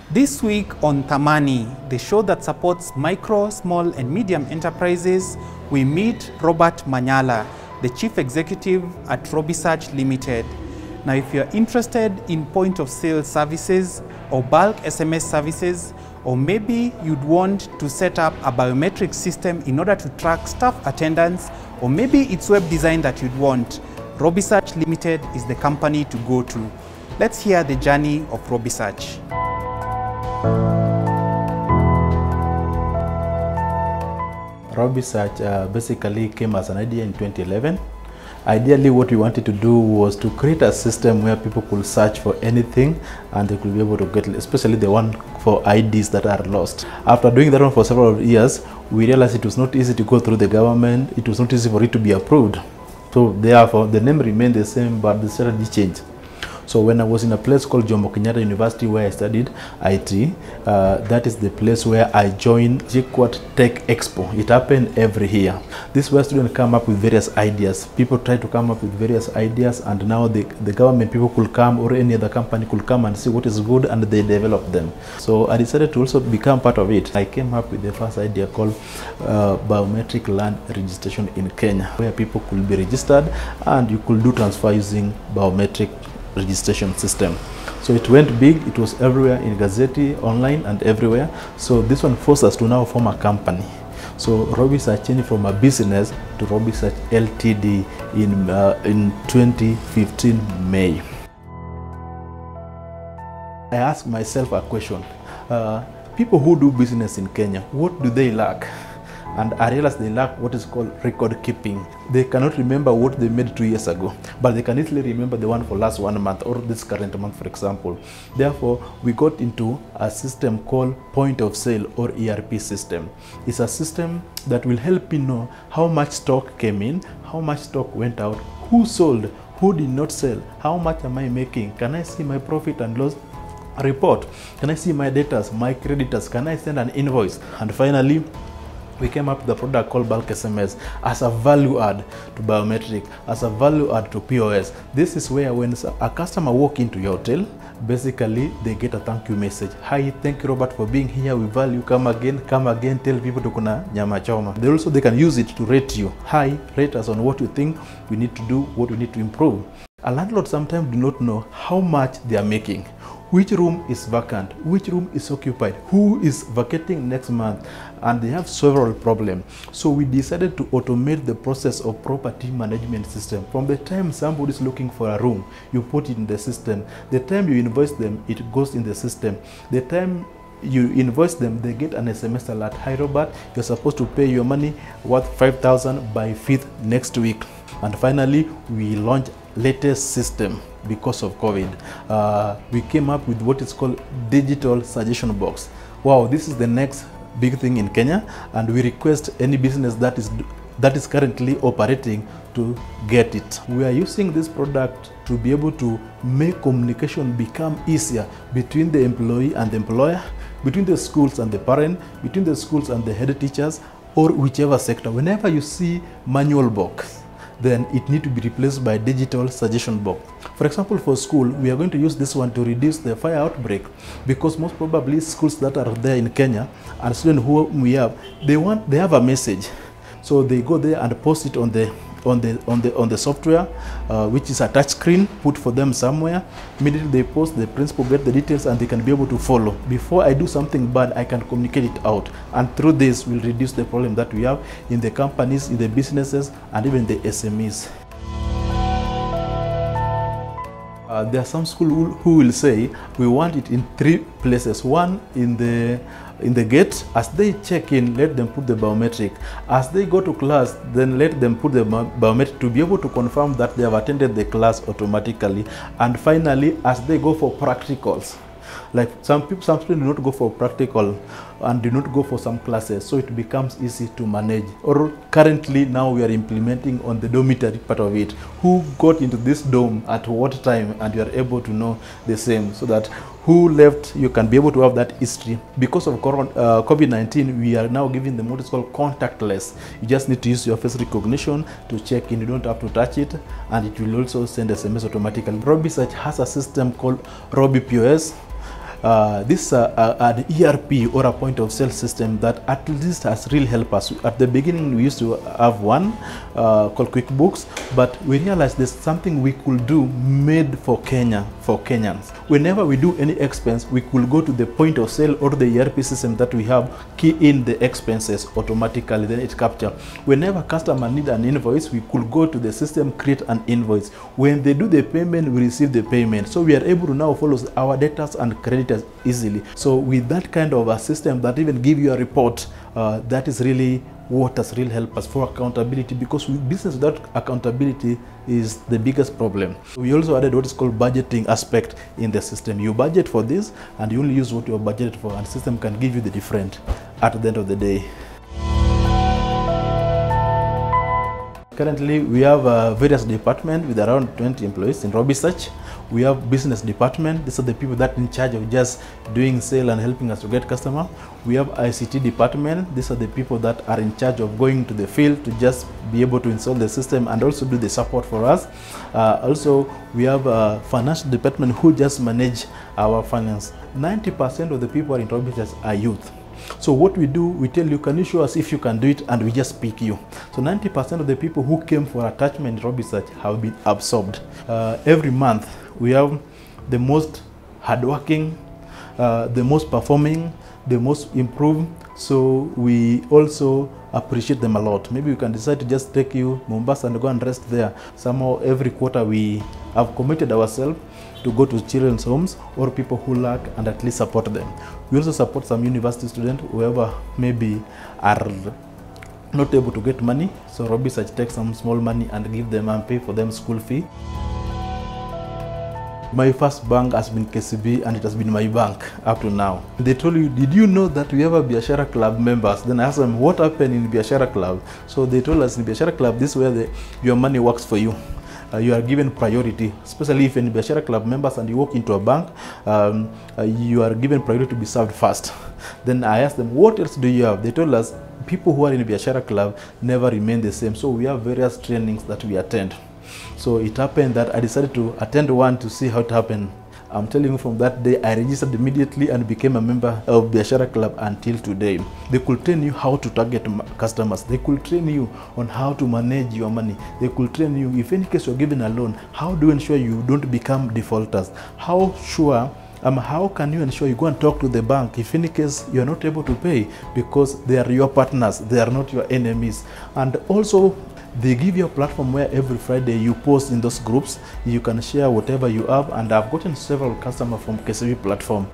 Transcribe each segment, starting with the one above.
This week on Thamani, the show that supports micro, small and medium enterprises, we meet Robert Manyala, the Chief Executive at Robisearch Limited. Now, if you're interested in point of sale services or bulk SMS services, or maybe you'd want to set up a biometric system in order to track staff attendance, or maybe it's web design that you'd want, Robisearch Limited is the company to go to. Let's hear the journey of Robisearch. Robisearch basically came as an idea in 2011. Ideally, what we wanted to do was to create a system where people could search for anything and they could be able to get, especially the one for IDs that are lost. After doing that one for several years, we realized it was not easy to go through the government. It was not easy for it to be approved. So therefore, the name remained the same, but the strategy changed. So when I was in a place called Jomo Kenyatta University where I studied IT, that is the place where I joined JKUAT Tech Expo. It happened every year. This is where students come up with various ideas. People try to come up with various ideas, and now the government people could come, or any other company could come and see what is good, and they develop them. So I decided to also become part of it. I came up with the first idea called biometric land registration in Kenya, where people could be registered and you could do transfer using biometric registration system. So it went big. It was everywhere, in Gazette, online and everywhere. So this one forced us to now form a company. So Robisearch changed from a business to Robisearch Ltd in 2015 May. I asked myself a question. People who do business in Kenya, what do they lack? And I realized they lack what is called record keeping. They cannot remember what they made 2 years ago, but they can easily remember the one for last 1 month or this current month, for example. Therefore, we got into a system called point of sale or ERP system. It's a system that will help you know how much stock came in, how much stock went out, who sold, who did not sell, how much am I making, can I see my profit and loss report, can I see my debtors, my creditors, can I send an invoice? And finally, we came up with a product called bulk SMS as a value add to biometric, as a value add to POS. This is where when a customer walk into your hotel, basically they get a thank you message. Hi, thank you Robert for being here. We value, come again, tell people to kuna nyama choma. They can use it to rate you. Hi, rate us on what you think we need to do, what we need to improve. A landlord sometimes do not know how much they are making. Which room is vacant, which room is occupied, who is vacating next month, and they have several problems. So we decided to automate the process of property management system. From the time somebody is looking for a room, you put it in the system. The time you invoice them, it goes in the system. The time you invoice them, they get an SMS alert. Hi Robert, you're supposed to pay your money worth 5,000 by 5th next week. And finally, we launched latest system because of COVID. We came up with what is called digital suggestion box. Wow, this is the next big thing in Kenya, and we request any business that is currently operating to get it. We are using this product to be able to make communication become easier between the employee and the employer, between the schools and the parent, between the schools and the head teachers, or whichever sector. Whenever you see manual box, then it needs to be replaced by digital suggestion box. For example, for school, we are going to use this one to reduce the fire outbreak, because most probably schools that are there in Kenya and students who we have, they have a message, so they go there and post it on the software, which is a touch screen put for them somewhere. Immediately they post, the principal get the details and they can be able to follow. Before I do something bad, I can communicate it out, and through this will reduce the problem that we have in the companies, in the businesses, and even the SMEs. There are some schools who will say we want it in 3 places. One in the gate. As they check in, let them put the biometric. As they go to class, then let them put the biometric to be able to confirm that they have attended the class automatically. And finally, as they go for practicals, Like some students do not go for practical and do not go for some classes, so it becomes easy to manage. Or currently now we are implementing on the dormitory part of it. Who got into this dorm at what time, and you are able to know the same, so that who left, you can be able to have that history. Because of COVID-19, we are now giving them what is called contactless. You just need to use your face recognition to check in. You don't have to touch it, and it will also send SMS automatically. Robisearch has a system called Robisearch. This is an ERP or a point of sale system that at least has really helped us. At the beginning, we used to have one called QuickBooks, but we realized there's something we could do made for Kenya, for Kenyans. Whenever we do any expense, we could go to the point of sale or the ERP system that we have, key in the expenses automatically, then it captures. Whenever customer need an invoice, we could go to the system, create an invoice. When they do the payment, we receive the payment. So we are able to now follow our debtors and creditors easily. So with that kind of a system that even give you a report, that is really what has really helped us for accountability, because with business without accountability is the biggest problem. We also added what is called budgeting aspect in the system. You budget for this and you only use what you are budgeted for, and the system can give you the different at the end of the day. Currently, we have various departments with around 20 employees in Robisearch. We have business department. These are the people that are in charge of just doing sale and helping us to get customer. We have ICT department. These are the people that are in charge of going to the field to just be able to install the system and also do the support for us. Also, we have a financial department who just manage our finance. 90% of the people in Robisearch are youth. So what we do, we tell you, can you show us if you can do it, and we just pick you. So 90% of the people who came for attachment in Robisearch have been absorbed. Every month we have the most hardworking, the most performing, the most improved. So we also appreciate them a lot. Maybe we can decide to just take you Mombasa and go and rest there. Somehow every quarter we have committed ourselves to go to children's homes or people who lack and at least support them. We also support some university students, whoever maybe are not able to get money. So Robisearch takes some small money and give them and pay for them school fee. My first bank has been KCB, and it has been my bank up to now. They told you, did you know that we have a Biashara Club members? Then I asked them, what happened in Biashara Club? So they told us in Biashara Club, this is where your money works for you. You are given priority, especially if you're in Biashara Club members and you walk into a bank, you are given priority to be served first. Then I asked them, what else do you have? They told us, people who are in Biashara Club never remain the same. So we have various trainings that we attend. So it happened that I decided to attend one to see how it happened. I'm telling you, from that day I registered immediately and became a member of Biashara Club until today. They could train you how to target customers. They could train you on how to manage your money. They could train you, if in case you're given a loan, how do you ensure you don't become defaulters? How can you ensure you go and talk to the bank if in case you're not able to pay, because they are your partners, they are not your enemies. And also, they give you a platform where every Friday you post in those groups, you can share whatever you have, and I've gotten several customers from KCB platform.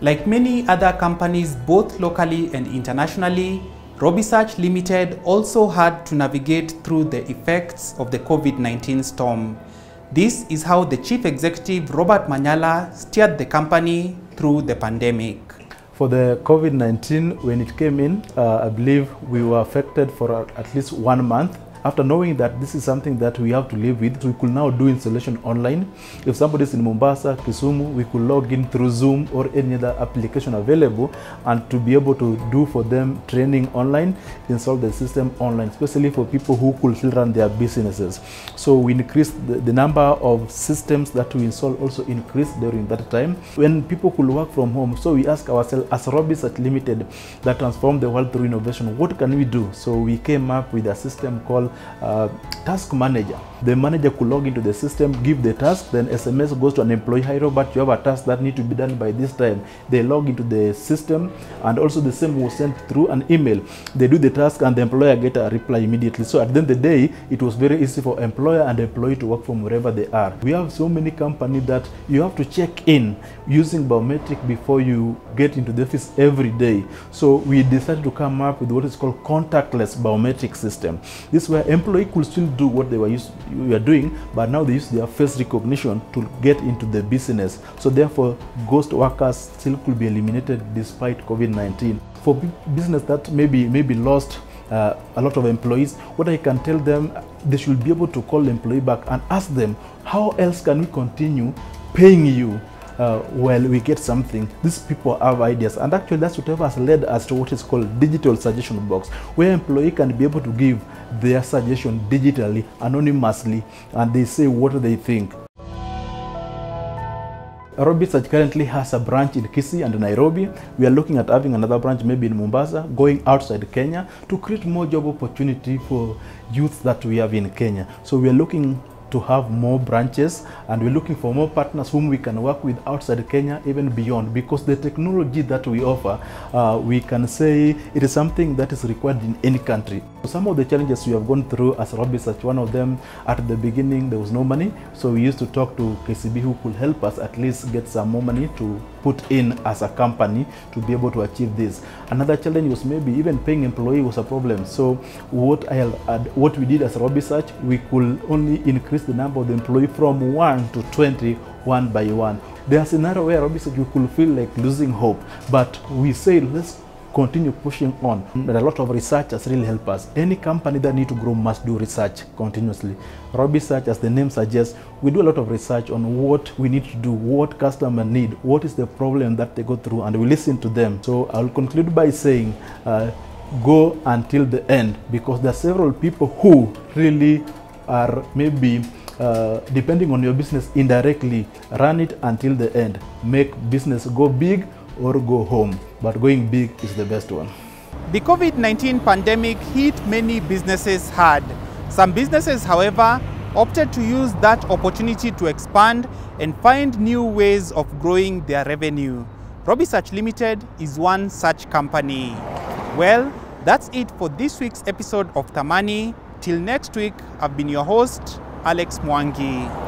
Like many other companies, both locally and internationally, Robisearch Limited also had to navigate through the effects of the COVID-19 storm. This is how the Chief Executive, Robert Manyala, steered the company through the pandemic. For the COVID-19, when it came in, I believe we were affected for at least 1 month. After knowing that this is something that we have to live with, we could now do installation online. If somebody is in Mombasa, Kisumu, we could log in through Zoom or any other application available, and to be able to do for them training online, install the system online, especially for people who could still run their businesses. So we increased the number of systems that we install also increased during that time when people could work from home. So we asked ourselves, as Robisearch Limited that transformed the world through innovation, what can we do? So we came up with a system called task manager. The manager could log into the system, give the task, then SMS goes to an employee, hi Robert, you have a task that need to be done by this time. They log into the system, and also the same was sent through an email. They do the task and the employer get a reply immediately. So at the end of the day, it was very easy for employer and employee to work from wherever they are. We have so many companies that you have to check in using biometric before you get into the office every day. So we decided to come up with what is called contactless biometric system. This is where employee could still do what they were doing, but now they use their face recognition to get into the business. So therefore, ghost workers still could be eliminated despite COVID-19. For business that maybe lost a lot of employees, what I can tell them, they should be able to call the employee back and ask them, how else can we continue paying you while we get something? These people have ideas, and actually that's what has led us to what is called digital suggestion box, where employee can be able to give their suggestion digitally, anonymously, and they say what they think. Robisearch currently has a branch in Kisii and Nairobi. We are looking at having another branch maybe in Mombasa, going outside Kenya to create more job opportunity for youth that we have in Kenya. So we are looking to have more branches, and we're looking for more partners whom we can work with outside Kenya, even beyond, because the technology that we offer, we can say it is something that is required in any country. Some of the challenges we have gone through as Robisearch, one of them, at the beginning there was no money, so we used to talk to KCB who could help us at least get some more money to put in as a company to be able to achieve this. Another challenge was maybe even paying employee was a problem. So what we did as Robisearch, we could only increase the number of the employee from 1 to 20, one by one. There's a scenario where Robisearch we could feel like losing hope, but we say let's continue pushing on. But a lot of research has really helped us. Any company that need to grow must do research continuously. Robisearch, as the name suggests, we do a lot of research on what we need to do, what customer need, what is the problem that they go through, and we listen to them. So I'll conclude by saying, go until the end, because there are several people who really are maybe depending on your business indirectly. Run it until the end. Make business go big or go home, but going big is the best one. The COVID-19 pandemic hit many businesses hard. Some businesses, however, opted to use that opportunity to expand and find new ways of growing their revenue. Robisearch Limited is one such company. Well, that's it for this week's episode of Thamani. Till next week, I've been your host, Alex Mwangi.